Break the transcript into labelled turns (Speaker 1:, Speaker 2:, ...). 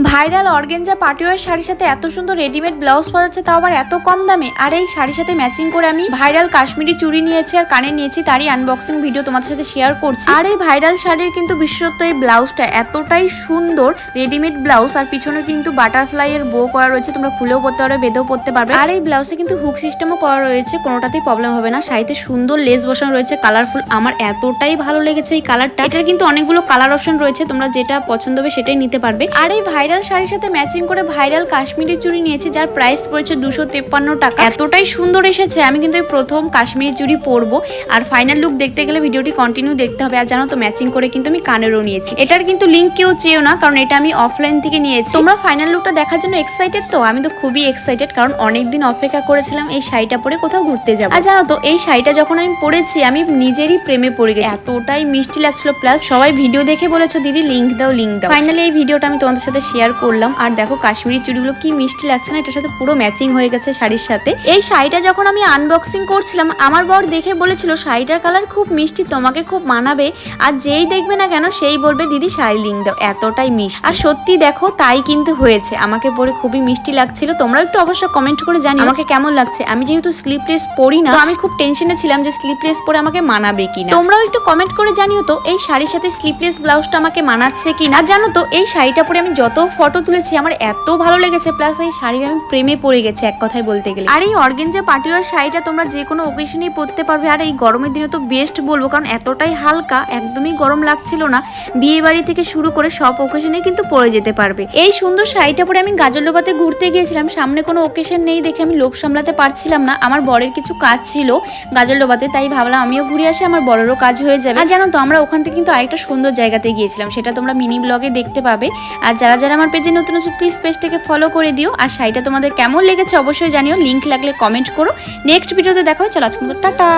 Speaker 1: Viral organza party wear শাড়ির সাথে এত সুন্দর রেডিমেড ব্লাউজ পাওয়া যাচ্ছে, তাও আবার এত কম দামে। আর এই শাড়ির সাথে ম্যাচিং করে আমি ভাইরাল কাশ্মীরি চুড়ি নিয়েছি আর কানে নিয়েছি, তারই আনবক্সিং ভিডিও তোমাদের সাথে শেয়ার করছি। আর এই ভাইরাল শাড়ির কিন্তু বিশেষত্ব এই ব্লাউজটা এতটাই সুন্দর, রেডিমেড ব্লাউজ, আর পিছনে কিন্তু বাটারফ্লাই এর বো করা রয়েছে, তোমরা খুলেও পরতে পারবে, বেঁধেও পরতে পারবে। আর এই ব্লাউজে কিন্তু হুক সিস্টেমও করা রয়েছে, কোনোটাতেই প্রবলেম হবে না। শাড়িতে সুন্দর লেস বসানো রয়েছে, কালারফুল। আমার এতটাই ভালো লেগেছে এই কালারটা। এটার কিন্তু অনেকগুলো কালার অপশন রয়েছে, তোমরা যেটা পছন্দ হবে সেটাই নিতে পারবে। আর এই ভাইরাল শাড়ির সাথে ম্যাচিং করে ভাইরাল কাশ্মীরি চুড়ি নিয়েছি, যার প্রাইস পড়েছে 253 টাকা। এতটাই সুন্দর এসেছে, আমি কিন্তু এই প্রথম কাশ্মীরি চুড়ি পরবো। আর ফাইনাল লুক দেখতে গেলে ভিডিওটি কন্টিনিউ দেখতে হবে। আর জানো তো, ম্যাচিং করে কিন্তু আমি কানেরও নিয়েছি। এটার কিন্তু লিঙ্ক কেউ চেয়েও না, কারণ এটা আমি অফলাইন থেকে নিয়েছি। তোমরা ফাইনাল লুকটা দেখার জন্য এক্সাইটেড তো? আমি তো খুবই এক্সাইটেড, কারণ অনেকদিন অপেক্ষা করেছিলাম এই শাড়িটা পরে কোথাও ঘুরতে যাবো। আর জানো তো, এই শাড়িটা যখন আমি পরেছি আমি নিজেরই প্রেমে পড়ে গেছি, এতটাই মিষ্টি লাগছিল। প্লাস সবাই ভিডিও দেখে বলেছো দিদি লিঙ্ক দাও লিঙ্ক দাও। ফাইনালি এই ভিডিওটা আমি তোমাদের সাথে শেয়ার করলাম। আর দেখো কাশ্মীরি চুড়িগুলো কি মিষ্টি লাগছে না, এটার সাথে পুরো ম্যাচিং হয়ে গেছে শাড়ির সাথে। এই শাড়িটা যখন আমি আনবক্সিং করছিলাম, আমার বর দেখে বলেছিল শাড়িটার কালার খুব মিষ্টি, তোমাকে খুব মানাবে। আর যেই দেখবে না কেন সেই বলবে দিদি শাড়ি লিঙ্ক দাও, এতটাই মিষ্টি। আর সত্যি দেখো তাই কিন্তু হয়েছে, আমাকে পরে খুবই মিষ্টি লাগছিল। তোমরা একটু অবশ্য কমেন্ট করে জানিও আমাকে কেমন লাগছে। আমি যেহেতু স্লিপলেস পরি না, তো আমি খুব টেনশনে ছিলাম যে স্লিপলেস পরে আমাকে মানাবে কিনা। তোমরাও একটু কমেন্ট করে জানিও তো এই শাড়ির সাথে স্লিপলেস ব্লাউজটা আমাকে মানাচ্ছে কিনা। জানো তো, এই শাড়িটা পরে আমি যত ফটো তুলেছি আমার এত ভালো লেগেছে, প্লাস এই শাড়ির আমি প্রেমে পড়ে গেছি এক কথায় বলতে গেলে। আর এই অর্গানজা পার্টিওয়ার শাড়িটা তোমরা যে কোনো ওকেশনেই পরতে পারবে। আর এই গরমের দিনে তো বেস্ট বলবো, কারণ এতটাই হালকা, একদমই গরম লাগছিল না। বিয়ে বাড়ি থেকে শুরু করে সব ওকেশনে কিন্তু পরে যেতে পারবে। এই সুন্দর শাড়িটা পরে আমি গাজলডোবাতে ঘুরতে গিয়েছিলাম, সামনে কোনো ওকেশন নেই দেখে আমি লোভ সামলাতে পারছিলাম না। আমার বরের কিছু কাজ ছিল গাজলডোবাতে, তাই ভাবলাম আমিও ঘুরে আসি, আমার বরেরও কাজ হয়ে যাবে। আর জানো তো, আমরা ওখান থেকে কিন্তু আরেকটা সুন্দর জায়গাতে গিয়েছিলাম, সেটা তোমরা মিনি ব্লগে দেখতে পাবে। আর যারা যারা আমার পেজে নতুন আছে প্লিজ পেজটাকে ফলো করে দিও। আর শাড়িটা তোমাদের কেমন লেগেছে অবশ্যই জানিও, লিঙ্ক লাগলে কমেন্ট করো। নেক্সট ভিডিওতে দেখা হবে, চলো আজকের মতো টাটা।